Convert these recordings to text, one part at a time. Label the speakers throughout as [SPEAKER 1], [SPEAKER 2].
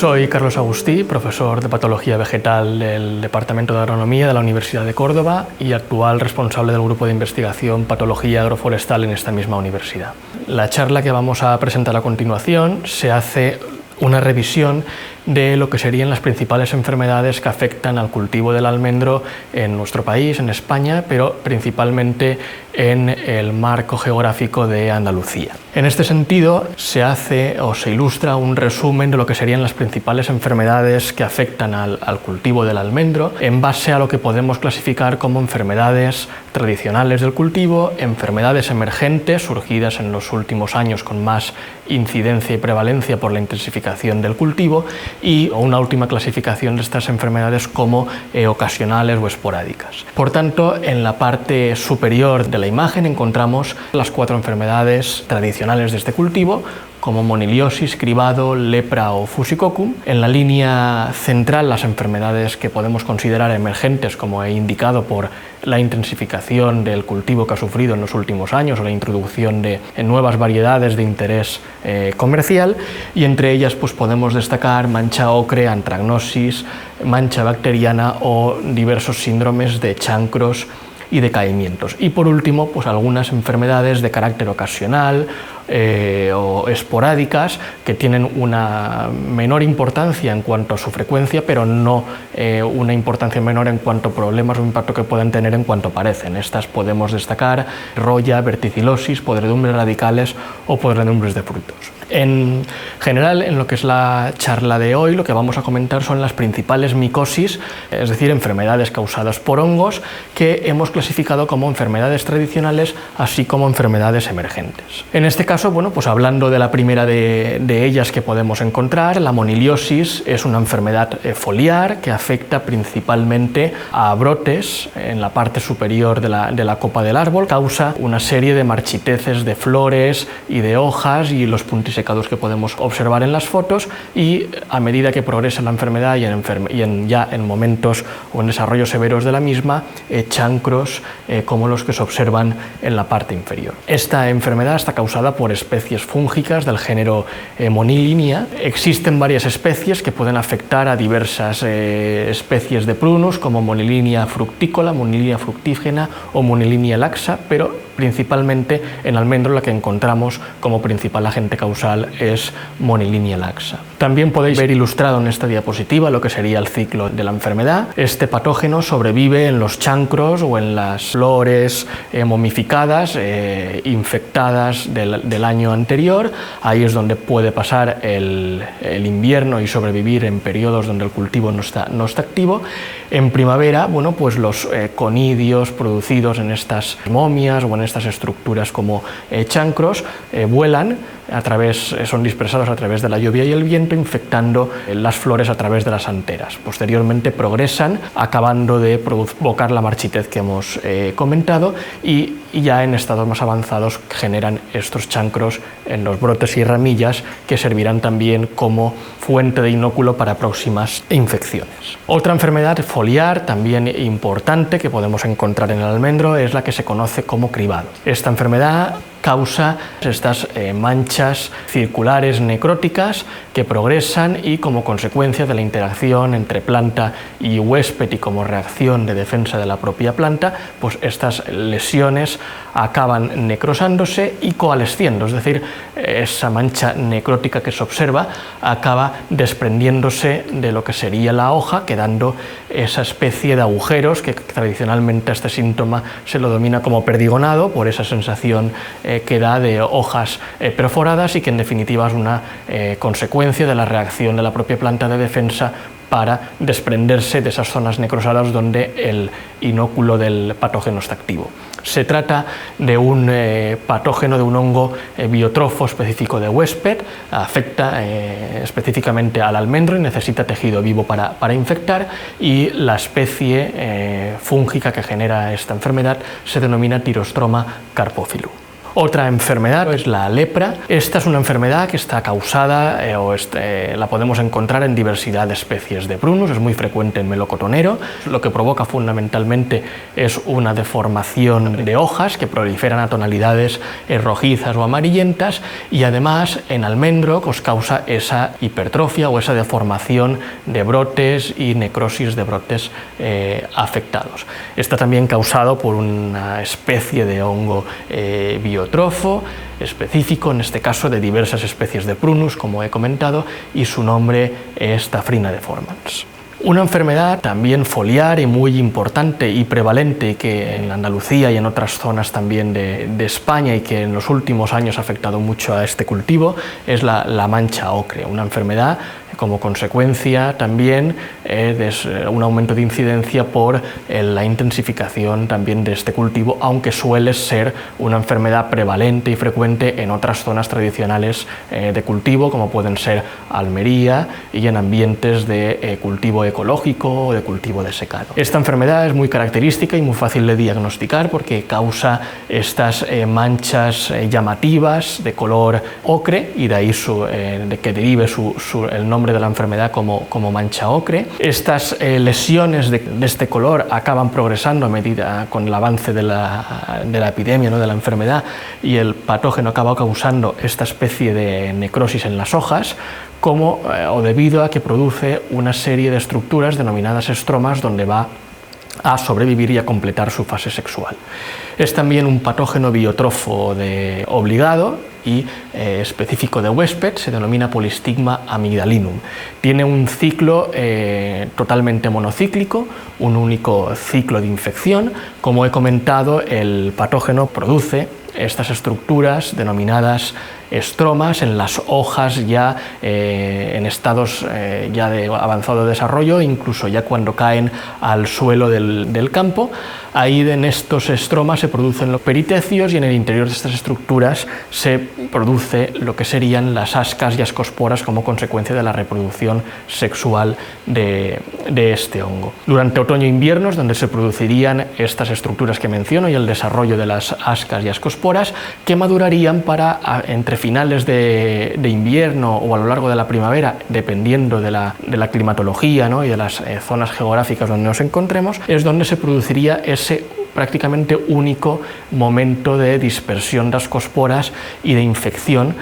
[SPEAKER 1] Soy Carlos Agustí, profesor de Patología Vegetal del Departamento de Agronomía de la Universidad de Córdoba y actual responsable del grupo de investigación Patología Agroforestal en esta misma universidad. La charla que vamos a presentar a continuación se hace una revisión de lo que serían las principales enfermedades que afectan al cultivo del almendro en nuestro país, en España, pero principalmente en el marco geográfico de Andalucía. En este sentido, se hace o se ilustra un resumen de lo que serían las principales enfermedades que afectan al cultivo del almendro en base a lo que podemos clasificar como enfermedades tradicionales del cultivo, enfermedades emergentes surgidas en los últimos años con más incidencia y prevalencia por la intensificación del cultivo, y una última clasificación de estas enfermedades como ocasionales o esporádicas. Por tanto, en la parte superior de la imagen encontramos las 4 enfermedades tradicionales de este cultivo, como moniliosis, cribado, lepra o fusicoccum. En la línea central, las enfermedades que podemos considerar emergentes, como he indicado, por la intensificación del cultivo que ha sufrido en los últimos años o la introducción de nuevas variedades de interés comercial, y entre ellas pues podemos destacar mancha ocre, antragnosis, mancha bacteriana o diversos síndromes de chancros y decaimientos. Y por último, pues algunas enfermedades de carácter ocasional o esporádicas que tienen una menor importancia en cuanto a su frecuencia, pero no una importancia menor en cuanto a problemas o impacto que pueden tener en cuanto aparecen. Estas podemos destacar roya, verticilosis, podredumbres radicales o podredumbres de frutos. En general, en lo que es la charla de hoy, lo que vamos a comentar son las principales micosis, es decir, enfermedades causadas por hongos que hemos clasificado como enfermedades tradicionales, así como enfermedades emergentes. En este caso, bueno, pues hablando de la primera de ellas que podemos encontrar, la moniliosis es una enfermedad foliar que afecta principalmente a brotes en la parte superior de la copa del árbol, causa una serie de marchiteces de flores y de hojas y los puntisecados que podemos observar en las fotos, y a medida que progresa la enfermedad y ya en momentos o en desarrollos severos de la misma, chancros como los que se observan en la parte inferior. Esta enfermedad está causada por especies fúngicas del género Monilinia. Existen varias especies que pueden afectar a diversas especies de prunus, como Monilinia fructícola, Monilinia fructígena o Monilinia laxa, pero principalmente en almendro la que encontramos como principal agente causal es Monilinia laxa. También podéis ver ilustrado en esta diapositiva lo que sería el ciclo de la enfermedad. Este patógeno sobrevive en los chancros o en las flores momificadas, infectadas del año anterior. Ahí es donde puede pasar el invierno y sobrevivir en periodos donde el cultivo no está activo. En primavera, bueno, pues los conidios producidos en estas momias o en estas estructuras como chancros vuelan son dispersados a través de la lluvia y el viento, infectando las flores a través de las anteras. Posteriormente progresan, acabando de provocar la marchitez que hemos comentado, y ya en estados más avanzados generan estos chancros en los brotes y ramillas que servirán también como fuente de inóculo para próximas infecciones. Otra enfermedad foliar también importante que podemos encontrar en el almendro es la que se conoce como cribado. Esta enfermedad causa estas manchas circulares necróticas que progresan, y como consecuencia de la interacción entre planta y huésped y como reacción de defensa de la propia planta, pues estas lesiones acaban necrosándose y coalesciendo, es decir, esa mancha necrótica que se observa acaba desprendiéndose de lo que sería la hoja, quedando esa especie de agujeros que tradicionalmente a este síntoma se lo domina como perdigonado, por esa sensación que da de hojas perforadas, y que en definitiva es una consecuencia de la reacción de la propia planta de defensa para desprenderse de esas zonas necrosadas donde el inóculo del patógeno está activo. Se trata de un patógeno, de un hongo biotrofo específico de huésped, afecta específicamente al almendro y necesita tejido vivo para infectar, y la especie fúngica que genera esta enfermedad se denomina Thyrostroma carpophyllum. Otra enfermedad es la lepra. Esta es una enfermedad que está causada la podemos encontrar en diversidad de especies de prunus, es muy frecuente en melocotonero. Lo que provoca fundamentalmente es una deformación de hojas que proliferan a tonalidades rojizas o amarillentas, y además en almendro causa esa hipertrofia o esa deformación de brotes y necrosis de brotes afectados. Está también causado por una especie de hongo biotrofo específico, en este caso de diversas especies de prunus, como he comentado, y su nombre es Taphrina deformans. Una enfermedad también foliar y muy importante y prevalente, que en Andalucía y en otras zonas también de España, y que en los últimos años ha afectado mucho a este cultivo, es la mancha ocre, una enfermedad como consecuencia también de un aumento de incidencia por la intensificación también de este cultivo, aunque suele ser una enfermedad prevalente y frecuente en otras zonas tradicionales de cultivo, como pueden ser Almería, y en ambientes de cultivo ecológico o de cultivo de secano. Esta enfermedad es muy característica y muy fácil de diagnosticar porque causa estas manchas llamativas de color ocre, y de ahí de que derive el nombre de la enfermedad como mancha ocre. Estas lesiones de este color acaban progresando a medida con el avance de la epidemia, ¿no?, de la enfermedad, y el patógeno acaba causando esta especie de necrosis en las hojas, o debido a que produce una serie de estructuras denominadas estromas donde va a sobrevivir y a completar su fase sexual. Es también un patógeno biotrofo obligado y específico de huésped, se denomina Polistigma amygdalinum. Tiene un ciclo totalmente monocíclico, un único ciclo de infección. Como he comentado, el patógeno produce estas estructuras denominadas estromas en las hojas ya en estados ya de avanzado desarrollo, incluso ya cuando caen al suelo del campo. Ahí en estos estromas se producen los peritecios, y en el interior de estas estructuras se produce lo que serían las ascas y ascosporas como consecuencia de la reproducción sexual de este hongo. Durante otoño e invierno es donde se producirían estas estructuras que menciono y el desarrollo de las ascas y ascosporas, que madurarían para entre finales de invierno o a lo largo de la primavera, dependiendo de la climatología, ¿no?, y de las zonas geográficas donde nos encontremos, es donde se produciría ese prácticamente único momento de dispersión de ascosporas y de infección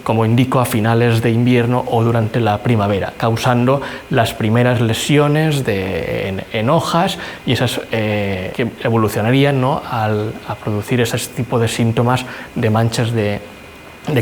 [SPEAKER 1] como indico, a finales de invierno o durante la primavera, causando las primeras lesiones en hojas, y esas que evolucionarían, ¿no?, a producir ese tipo de síntomas de manchas de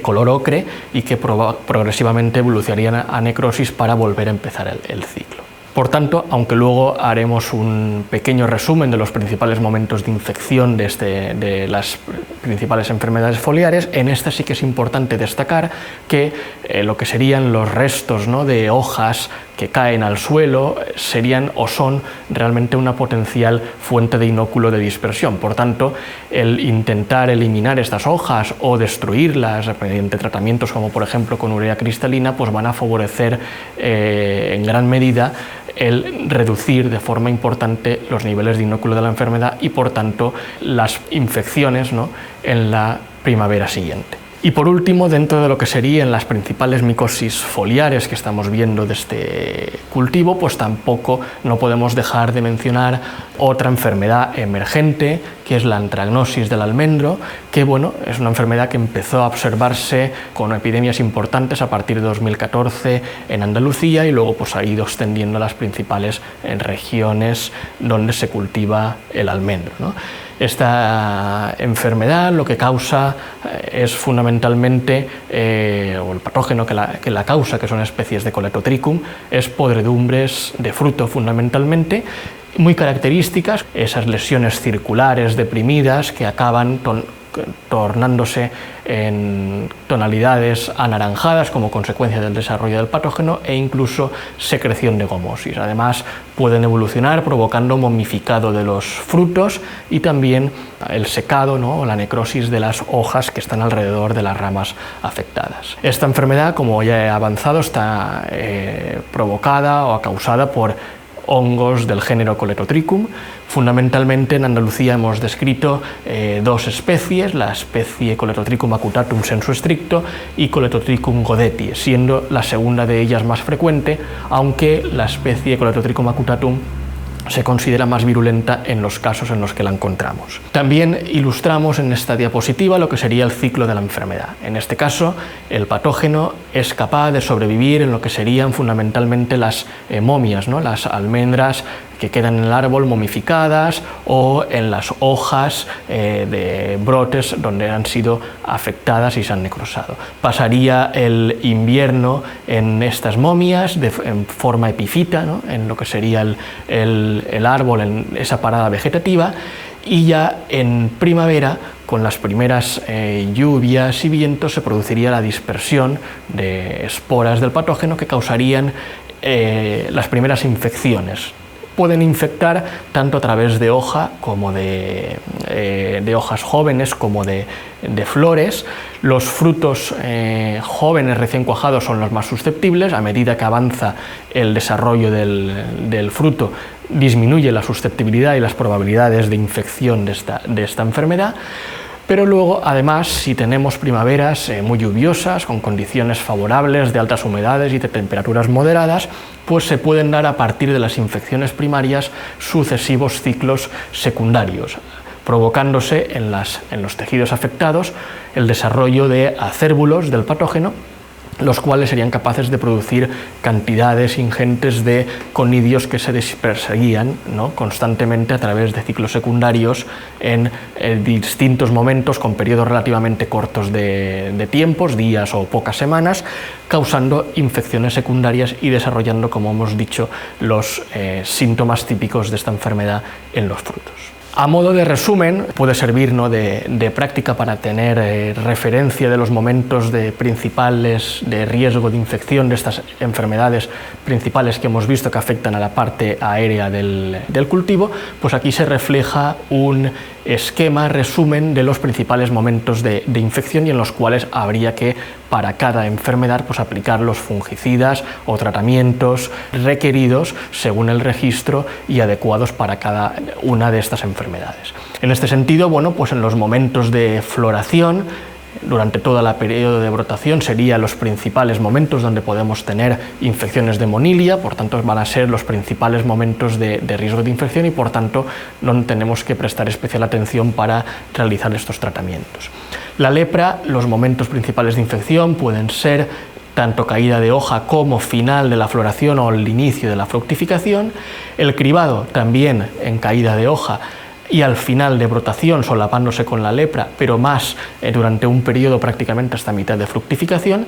[SPEAKER 1] color ocre, y que progresivamente evolucionarían a necrosis para volver a empezar el ciclo. Por tanto, aunque luego haremos un pequeño resumen de los principales momentos de infección de las principales enfermedades foliares, en esta sí que es importante destacar que lo que serían los restos, ¿no?, de hojas que caen al suelo serían o son realmente una potencial fuente de inóculo de dispersión. Por tanto, el intentar eliminar estas hojas o destruirlas mediante tratamientos como por ejemplo con urea cristalina, pues van a favorecer en gran medida el reducir de forma importante los niveles de inóculo de la enfermedad y por tanto las infecciones, ¿no?, en la primavera siguiente. Y por último, dentro de lo que serían las principales micosis foliares que estamos viendo de este cultivo, pues tampoco no podemos dejar de mencionar otra enfermedad emergente, que es la antragnosis del almendro, que bueno, es una enfermedad que empezó a observarse con epidemias importantes a partir de 2014 en Andalucía, y luego pues ha ido extendiendo a las principales regiones donde se cultiva el almendro, ¿no? Esta enfermedad lo que causa es fundamentalmente, o el patógeno que la causa, que son especies de Coletotrichum, es podredumbres de fruto fundamentalmente, muy características, esas lesiones circulares deprimidas que acaban tornándose en tonalidades anaranjadas como consecuencia del desarrollo del patógeno, e incluso secreción de gomosis. Además, pueden evolucionar provocando momificado de los frutos y también el secado, ¿no?, o la necrosis de las hojas que están alrededor de las ramas afectadas. Esta enfermedad, como ya he avanzado, está provocada o causada por hongos del género Coletotrichum. Fundamentalmente en Andalucía hemos descrito dos especies, la especie Coletotrichum acutatum sensu stricto y Coletotrichum godeti, siendo la segunda de ellas más frecuente, aunque la especie Coletotrichum acutatum se considera más virulenta en los casos en los que la encontramos. También ilustramos en esta diapositiva lo que sería el ciclo de la enfermedad. En este caso, el patógeno es capaz de sobrevivir en lo que serían fundamentalmente las momias, ¿no? Las almendras que quedan en el árbol momificadas o en las hojas de brotes donde han sido afectadas y se han necrosado. Pasaría el invierno en estas momias en forma epifita, ¿no? En lo que sería el árbol, en esa parada vegetativa, y ya en primavera, con las primeras lluvias y vientos, se produciría la dispersión de esporas del patógeno que causarían las primeras infecciones. Pueden infectar tanto a través de hoja como de hojas jóvenes como de flores. Los frutos jóvenes recién cuajados son los más susceptibles. A medida que avanza el desarrollo del fruto, disminuye la susceptibilidad y las probabilidades de infección de esta enfermedad. Pero luego, además, si tenemos primaveras muy lluviosas, con condiciones favorables de altas humedades y de temperaturas moderadas, pues se pueden dar a partir de las infecciones primarias sucesivos ciclos secundarios, provocándose en los tejidos afectados el desarrollo de acérbulos del patógeno, los cuales serían capaces de producir cantidades ingentes de conidios que se dispersarían, ¿no?, constantemente a través de ciclos secundarios en distintos momentos con periodos relativamente cortos de tiempos, días o pocas semanas, causando infecciones secundarias y desarrollando, como hemos dicho, los síntomas típicos de esta enfermedad en los frutos. A modo de resumen, puede servir, ¿no?, de práctica para tener referencia de los momentos principales de riesgo de infección de estas enfermedades principales que hemos visto que afectan a la parte aérea del cultivo. Pues aquí se refleja un esquema, resumen de los principales momentos de infección y en los cuales habría que, para cada enfermedad, pues aplicar los fungicidas o tratamientos requeridos según el registro y adecuados para cada una de estas enfermedades. En este sentido, bueno, pues en los momentos de floración, durante todo el periodo de brotación, serían los principales momentos donde podemos tener infecciones de monilia, por tanto van a ser los principales momentos de riesgo de infección y por tanto no tenemos que prestar especial atención para realizar estos tratamientos. La lepra, los momentos principales de infección pueden ser tanto caída de hoja como final de la floración o el inicio de la fructificación. El cribado también en caída de hoja y al final de brotación, solapándose con la lepra, pero más durante un periodo prácticamente hasta mitad de fructificación.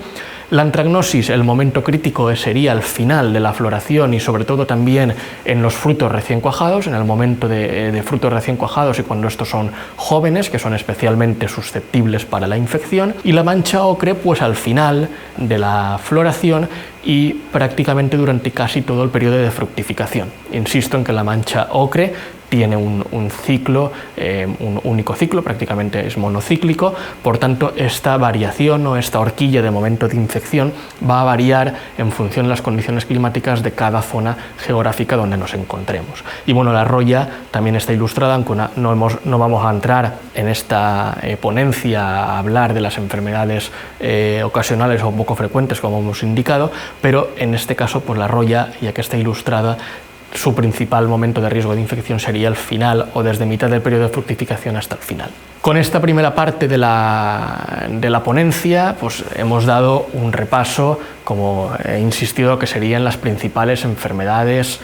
[SPEAKER 1] La antragnosis, el momento crítico, sería al final de la floración y sobre todo también en los frutos recién cuajados, en el momento de frutos recién cuajados y cuando estos son jóvenes, que son especialmente susceptibles para la infección. Y la mancha ocre, pues al final de la floración y prácticamente durante casi todo el periodo de fructificación. Insisto en que la mancha ocre tiene un ciclo, un único ciclo, prácticamente es monocíclico, por tanto esta variación o esta horquilla de momento de infección va a variar en función de las condiciones climáticas de cada zona geográfica donde nos encontremos. Y bueno, la roya también está ilustrada, aunque no vamos a entrar en esta ponencia a hablar de las enfermedades ocasionales o poco frecuentes como hemos indicado, pero en este caso pues la roya, ya que está ilustrada, su principal momento de riesgo de infección sería el final o desde mitad del periodo de fructificación hasta el final. Con esta primera parte de la ponencia pues hemos dado un repaso, como he insistido, que serían las principales enfermedades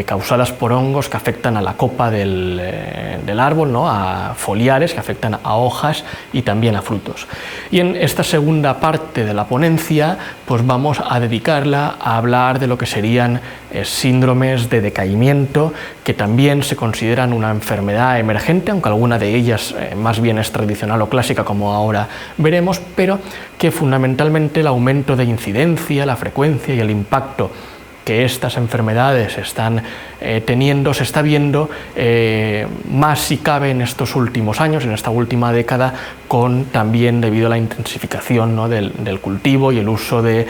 [SPEAKER 1] causadas por hongos que afectan a la copa del árbol, ¿no?, a foliares, que afectan a hojas y también a frutos. Y en esta segunda parte de la ponencia pues vamos a dedicarla a hablar de lo que serían síndromes de decaimiento, que también se consideran una enfermedad emergente, aunque alguna de ellas más bien es tradicional o clásica, como ahora veremos, pero que fundamentalmente el aumento de incidencia, la frecuencia y el impacto que estas enfermedades están teniendo, se está viendo más si cabe en estos últimos años, en esta última década, con también debido a la intensificación, ¿no?, del cultivo y el uso de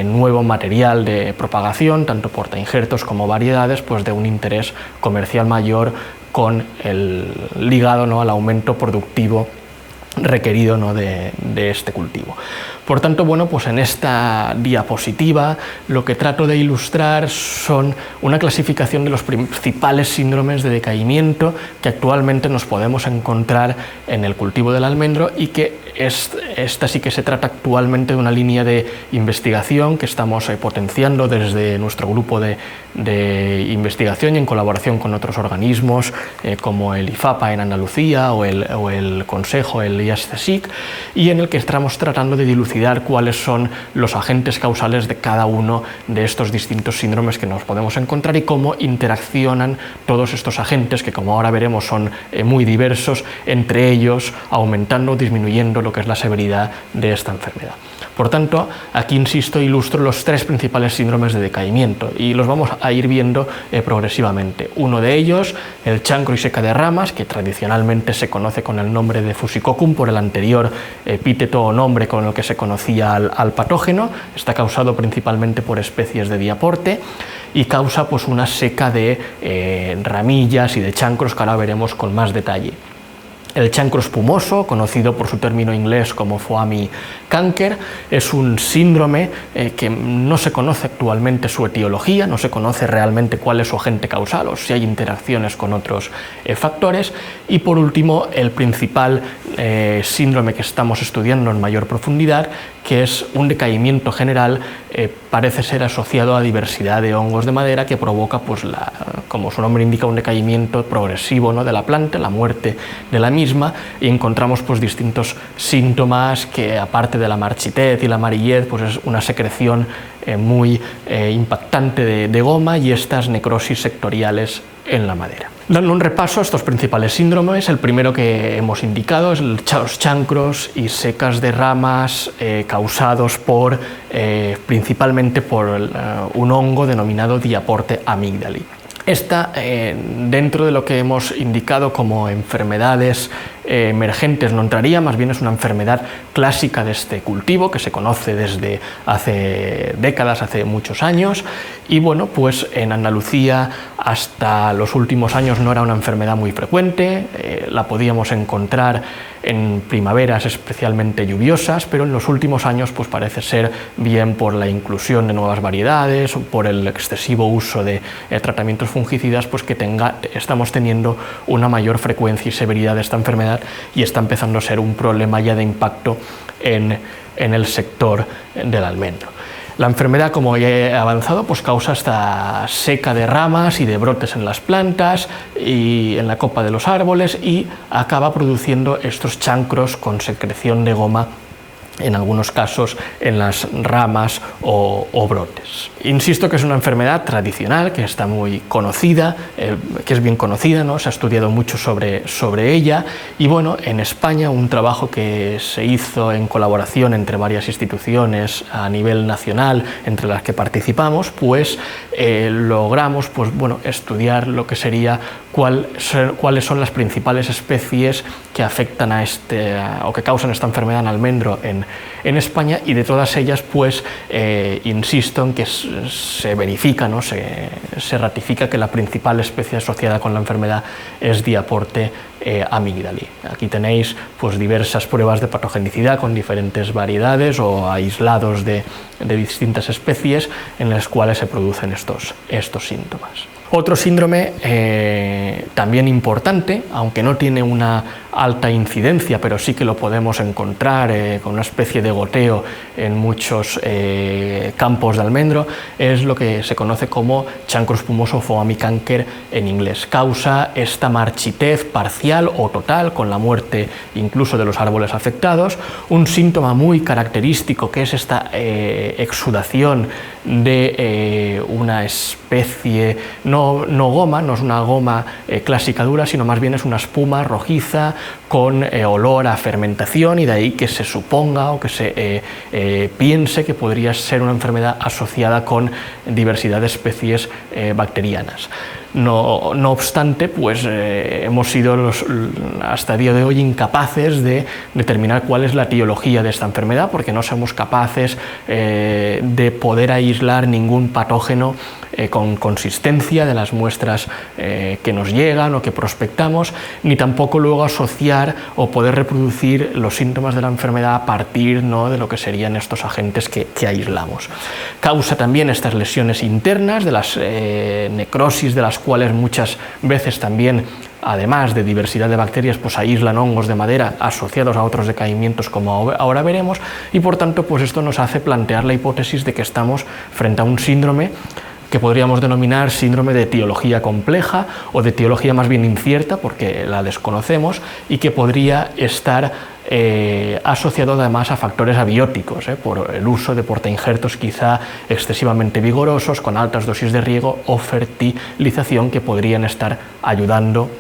[SPEAKER 1] nuevo material de propagación, tanto portainjertos como variedades, pues de un interés comercial mayor con el ligado, ¿no?, al aumento productivo requerido, ¿no?, de este cultivo. Por tanto, bueno, pues en esta diapositiva lo que trato de ilustrar son una clasificación de los principales síndromes de decaimiento que actualmente nos podemos encontrar en el cultivo del almendro, y que esta sí que se trata actualmente de una línea de investigación que estamos potenciando desde nuestro grupo de investigación y en colaboración con otros organismos como el IFAPA en Andalucía o el Consejo, el IASCSIC, y en el que estamos tratando de dilucidar cuáles son los agentes causales de cada uno de estos distintos síndromes que nos podemos encontrar y cómo interaccionan todos estos agentes, que como ahora veremos son muy diversos, entre ellos aumentando o disminuyendo lo que es la severidad de esta enfermedad. Por tanto, aquí insisto, ilustro los tres principales síndromes de decaimiento y los vamos a ir viendo progresivamente. Uno de ellos, el chancro y seca de ramas, que tradicionalmente se conoce con el nombre de Fusicoccum por el anterior epíteto o nombre con el que se conocía al patógeno. Está causado principalmente por especies de Diaporte y causa pues una seca de ramillas y de chancros que ahora veremos con más detalle. El chancro espumoso, conocido por su término inglés como foamy canker, es un síndrome que no se conoce actualmente su etiología, no se conoce realmente cuál es su agente causal o si hay interacciones con otros factores. Y por último, el principal síndrome que estamos estudiando en mayor profundidad, que es un decaimiento general, parece ser asociado a diversidad de hongos de madera que provoca, pues, como su nombre indica, un decaimiento progresivo, ¿no?, de la planta, la muerte de la misma, y encontramos pues distintos síntomas que, aparte de la marchitez y la amarillez, pues es una secreción muy impactante de goma y estas necrosis sectoriales en la madera. Dando un repaso a estos principales síndromes, el primero que hemos indicado es los chancros y secas de ramas causados principalmente por un hongo denominado Diaporte amygdali. Esta, dentro de lo que hemos indicado como enfermedades emergentes, no entraría, más bien es una enfermedad clásica de este cultivo que se conoce desde hace décadas, hace muchos años, y bueno, pues en Andalucía hasta los últimos años no era una enfermedad muy frecuente, la podíamos encontrar en primaveras especialmente lluviosas, pero en los últimos años pues parece ser, bien por la inclusión de nuevas variedades o por el excesivo uso de tratamientos fungicidas, pues que estamos teniendo una mayor frecuencia y severidad de esta enfermedad, y está empezando a ser un problema ya de impacto en el sector del almendro. La enfermedad, como ya he avanzado, pues causa esta seca de ramas y de brotes en las plantas y en la copa de los árboles, y acaba produciendo estos chancros con secreción de goma, en algunos casos en las ramas o brotes. Insisto que es una enfermedad tradicional, que está muy conocida, que es bien conocida, ¿no? Se ha estudiado mucho sobre ella, y bueno, en España un trabajo que se hizo en colaboración entre varias instituciones a nivel nacional, entre las que participamos, pues logramos, pues bueno, estudiar lo que sería cuáles son las principales especies que afectan o que causan esta enfermedad en almendro en España, y de todas ellas pues insisto en que se verifica, ¿no?, se ratifica que la principal especie asociada con la enfermedad es Diaporte amygdali. Aquí tenéis pues diversas pruebas de patogenicidad con diferentes variedades o aislados de distintas especies en las cuales se producen estos síntomas. Otro síndrome también importante, aunque no tiene una alta incidencia, pero sí que lo podemos encontrar con una especie de goteo en muchos campos de almendro, es lo que se conoce como chancro espumoso foamy canker en inglés. Causa esta marchitez parcial o total, con la muerte incluso de los árboles afectados, un síntoma muy característico que es esta exudación de una especie no no goma, no es una goma clásica dura, sino más bien es una espuma rojiza con olor a fermentación, y de ahí que se suponga o que se piense que podría ser una enfermedad asociada con diversidad de especies bacterianas. No obstante, pues hemos sido hasta el día de hoy incapaces de determinar cuál es la etiología de esta enfermedad, porque no somos capaces de poder aislar ningún patógeno con consistencia de las muestras que nos llegan o que prospectamos, ni tampoco luego asociar o poder reproducir los síntomas de la enfermedad a partir, ¿no?, de lo que serían estos agentes que aislamos. Causa también estas lesiones internas, de las necrosis, de las cuales muchas veces también, además de diversidad de bacterias, pues aíslan hongos de madera asociados a otros decaimientos, como ahora veremos, y por tanto pues esto nos hace plantear la hipótesis de que estamos frente a un síndrome que podríamos denominar síndrome de etiología compleja o de etiología más bien incierta, porque la desconocemos, y que podría estar asociado además a factores abióticos, por el uso de portainjertos quizá excesivamente vigorosos, con altas dosis de riego o fertilización, que podrían estar ayudando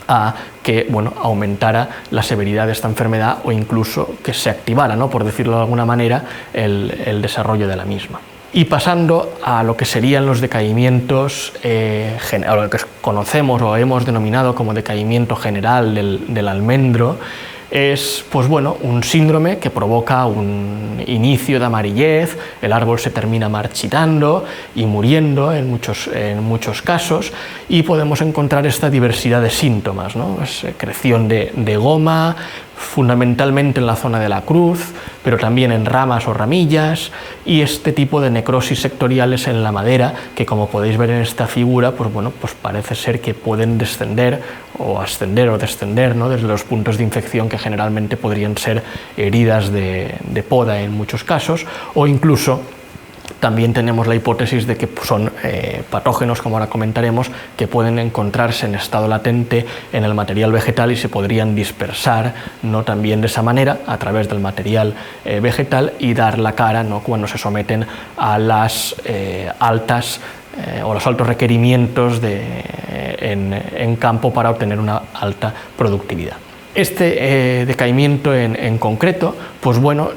[SPEAKER 1] a que aumentara la severidad de esta enfermedad, o incluso que se activara, por decirlo de alguna manera, el desarrollo de la misma. Y pasando a lo que serían los decaimientos, a lo que conocemos o hemos denominado como decaimiento general del almendro, es un síndrome que provoca un inicio de amarillez, el árbol se termina marchitando y muriendo en muchos casos, y podemos encontrar esta diversidad de síntomas, secreción de goma, fundamentalmente en la zona de la cruz, pero también en ramas o ramillas, y este tipo de necrosis sectoriales en la madera, que como podéis ver en esta figura, pues parece ser que pueden descender o ascender o descender, desde los puntos de infección, que generalmente podrían ser heridas de poda en muchos casos, o incluso también tenemos la hipótesis de que son patógenos, como ahora comentaremos, que pueden encontrarse en estado latente en el material vegetal y se podrían dispersar, también de esa manera a través del material vegetal, y dar la cara, cuando se someten a las o los altos requerimientos en campo para obtener una alta productividad. Este decaimiento en concreto,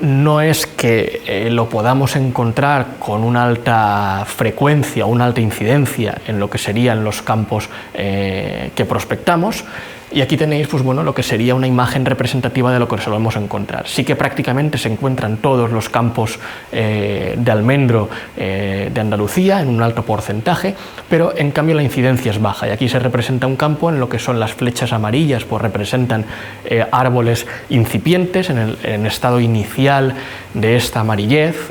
[SPEAKER 1] no es que lo podamos encontrar con una alta frecuencia o una alta incidencia en lo que serían los campos que prospectamos, y aquí tenéis lo que sería una imagen representativa de lo que solemos encontrar. Sí que prácticamente se encuentran todos los campos de almendro de Andalucía en un alto porcentaje, pero en cambio la incidencia es baja, y aquí se representa un campo en lo que son las flechas amarillas, pues representan árboles incipientes en estado inicial de esta amarillez,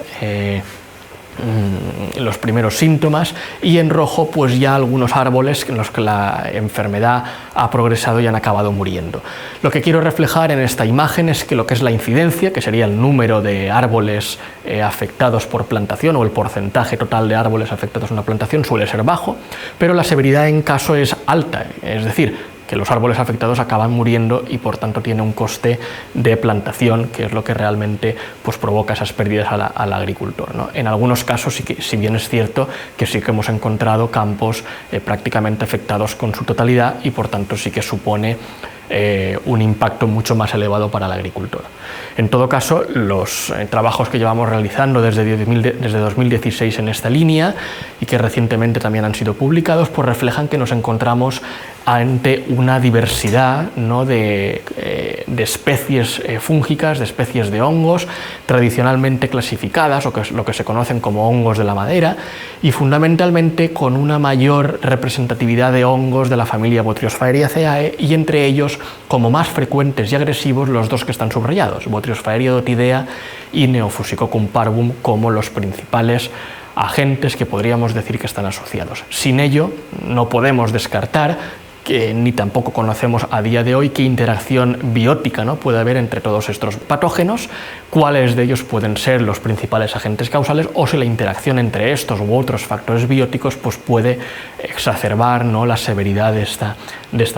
[SPEAKER 1] los primeros síntomas, y en rojo pues ya algunos árboles en los que la enfermedad ha progresado y han acabado muriendo. Lo que quiero reflejar en esta imagen es que lo que es la incidencia, que sería el número de árboles afectados por plantación, o el porcentaje total de árboles afectados en una plantación, suele ser bajo, pero la severidad en caso es alta, es decir, que los árboles afectados acaban muriendo, y por tanto tiene un coste de plantación, que es lo que realmente provoca esas pérdidas al agricultor, En algunos casos, si bien es cierto que sí que hemos encontrado campos prácticamente afectados con su totalidad, y por tanto sí que supone un impacto mucho más elevado para el agricultor. En todo caso, los trabajos que llevamos realizando desde 2016 en esta línea, y que recientemente también han sido publicados, pues reflejan que nos encontramos ante una diversidad de especies fúngicas, de especies de hongos, tradicionalmente clasificadas, o que es lo que se conocen como hongos de la madera, y fundamentalmente con una mayor representatividad de hongos de la familia Botryosphaeriaceae, y entre ellos, como más frecuentes y agresivos, los dos que están subrayados, Botryosphaeria dotidea y Neofusicoccum parvum, como los principales agentes que podríamos decir que están asociados. Sin ello, no podemos descartar ni tampoco conocemos a día de hoy qué interacción biótica puede haber entre todos estos patógenos, cuáles de ellos pueden ser los principales agentes causales, o si la interacción entre estos u otros factores bióticos puede exacerbar la severidad de esta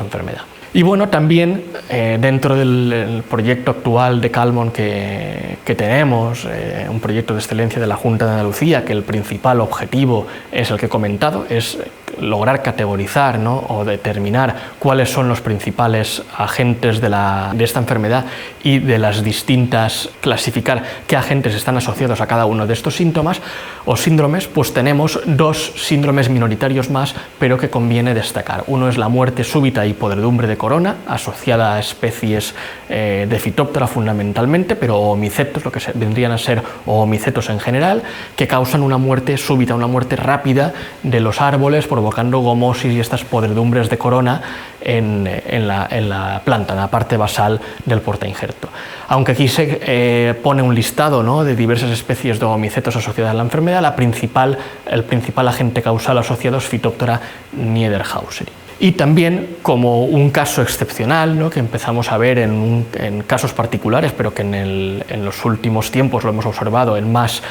[SPEAKER 1] enfermedad. Y también dentro del proyecto actual de Calmon que tenemos, un proyecto de excelencia de la Junta de Andalucía, que el principal objetivo es el que he comentado, es lograr categorizar, ¿no?, o determinar cuáles son los principales agentes de esta enfermedad y de las distintas, clasificar qué agentes están asociados a cada uno de estos síntomas o síndromes, pues tenemos dos síndromes minoritarios más, pero que conviene destacar. Uno es la muerte súbita y podredumbre de corona, asociada a especies de Phytophthora fundamentalmente, pero homicetos, lo que vendrían a ser homicetos en general, que causan una muerte súbita, una muerte rápida de los árboles, provocando gomosis y estas podredumbres de corona en la planta, en la parte basal del portainjerto. Aunque aquí se pone un listado, ¿no?, de diversas especies de homicetos asociadas a la enfermedad, el principal agente causal asociado es Phytophthora niederhauseri. Y también, como un caso excepcional, ¿no?, que empezamos a ver en casos particulares, pero que en los últimos tiempos lo hemos observado en más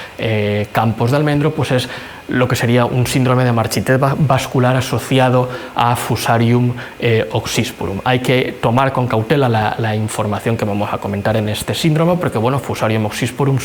[SPEAKER 1] campos de almendro, pues es lo que sería un síndrome de marchitez vascular asociado a Fusarium oxysporum. Hay que tomar con cautela la información que vamos a comentar en este síndrome, porque bueno, Fusarium oxysporum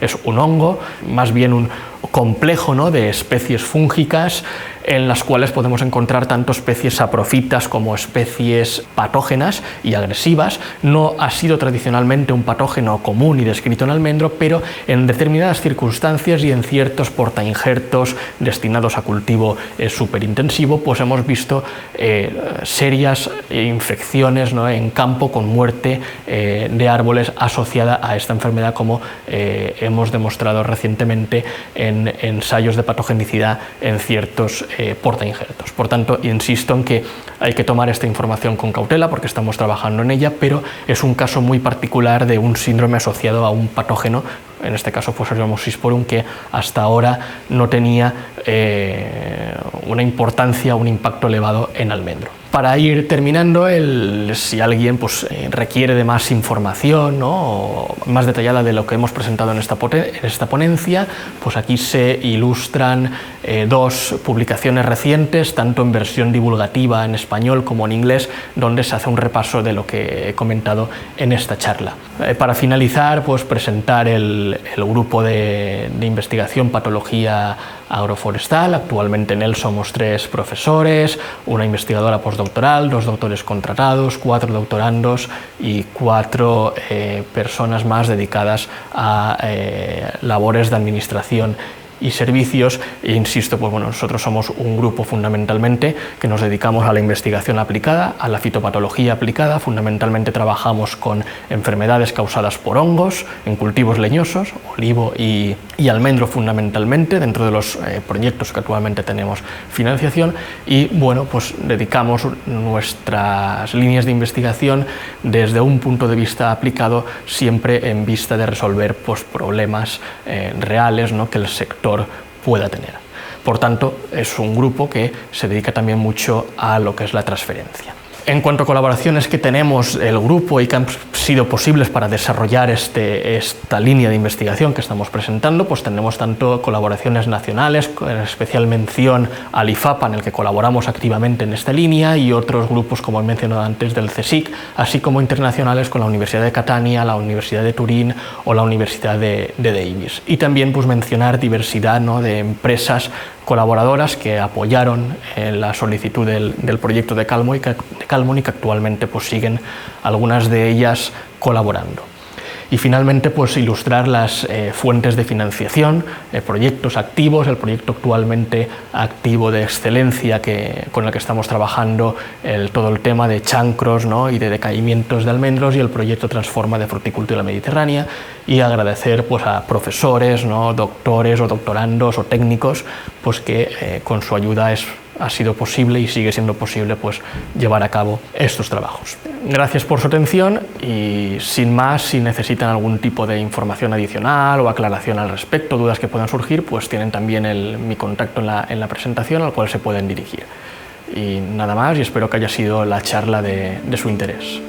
[SPEAKER 1] es un hongo, más bien un complejo, ¿no?, de especies fúngicas en las cuales podemos encontrar tanto especies saprofitas como especies patógenas y agresivas. No ha sido tradicionalmente un patógeno común y descrito en almendro, pero en determinadas circunstancias y en ciertos portainjertos destinados a cultivo superintensivo, pues hemos visto serias infecciones, ¿no?, en campo con muerte de árboles asociada a esta enfermedad, como hemos demostrado recientemente en ensayos de patogenicidad en ciertos portainjertos. Por tanto, insisto en que hay que tomar esta información con cautela porque estamos trabajando en ella, pero es un caso muy particular de un síndrome asociado a un patógeno, en este caso Fusarium oxysporum, que hasta ahora no tenía una importancia, un impacto elevado en almendro. Para ir terminando, si alguien pues, requiere de más información, ¿no?, o más detallada de lo que hemos presentado en esta ponencia, pues aquí se ilustran dos publicaciones recientes, tanto en versión divulgativa en español como en inglés, donde se hace un repaso de lo que he comentado en esta charla. Para finalizar, pues presentar el grupo de investigación Patología Agroforestal. Actualmente en él somos 3 profesores, una investigadora postdoctoral, 2 doctores contratados, 4 doctorandos y 4 personas más dedicadas a labores de administración y servicios. E insisto, pues bueno, nosotros somos un grupo fundamentalmente que nos dedicamos a la investigación aplicada, a la fitopatología aplicada. Fundamentalmente trabajamos con enfermedades causadas por hongos en cultivos leñosos, olivo y almendro fundamentalmente, dentro de los proyectos que actualmente tenemos financiación, y bueno, pues dedicamos nuestras líneas de investigación desde un punto de vista aplicado, siempre en vista de resolver pues, problemas reales, ¿no?, que el sector pueda tener. Por tanto, es un grupo que se dedica también mucho a lo que es la transferencia. En cuanto a colaboraciones que tenemos el grupo y que han sido posibles para desarrollar esta línea de investigación que estamos presentando, pues tenemos tanto colaboraciones nacionales, con especial mención al IFAPA, en el que colaboramos activamente en esta línea, y otros grupos, como he mencionado antes, del CSIC, así como internacionales con la Universidad de Catania, la Universidad de Turín o la Universidad de Davis. Y también pues, mencionar diversidad, ¿no?, de empresas colaboradoras que apoyaron la solicitud del proyecto de Calmon y que actualmente pues, siguen algunas de ellas colaborando. Y finalmente pues, ilustrar las fuentes de financiación, proyectos activos, el proyecto actualmente activo de excelencia con el que estamos trabajando, todo el tema de chancros, ¿no?, y de decaimientos de almendros, y el proyecto Transforma de Fruticultura Mediterránea, y agradecer pues, a profesores, ¿no?, doctores o doctorandos o técnicos pues, que con su ayuda ha sido posible y sigue siendo posible pues, llevar a cabo estos trabajos. Gracias por su atención y sin más, si necesitan algún tipo de información adicional o aclaración al respecto, dudas que puedan surgir, pues tienen también mi contacto en la presentación al cual se pueden dirigir. Y nada más, y espero que haya sido la charla de su interés.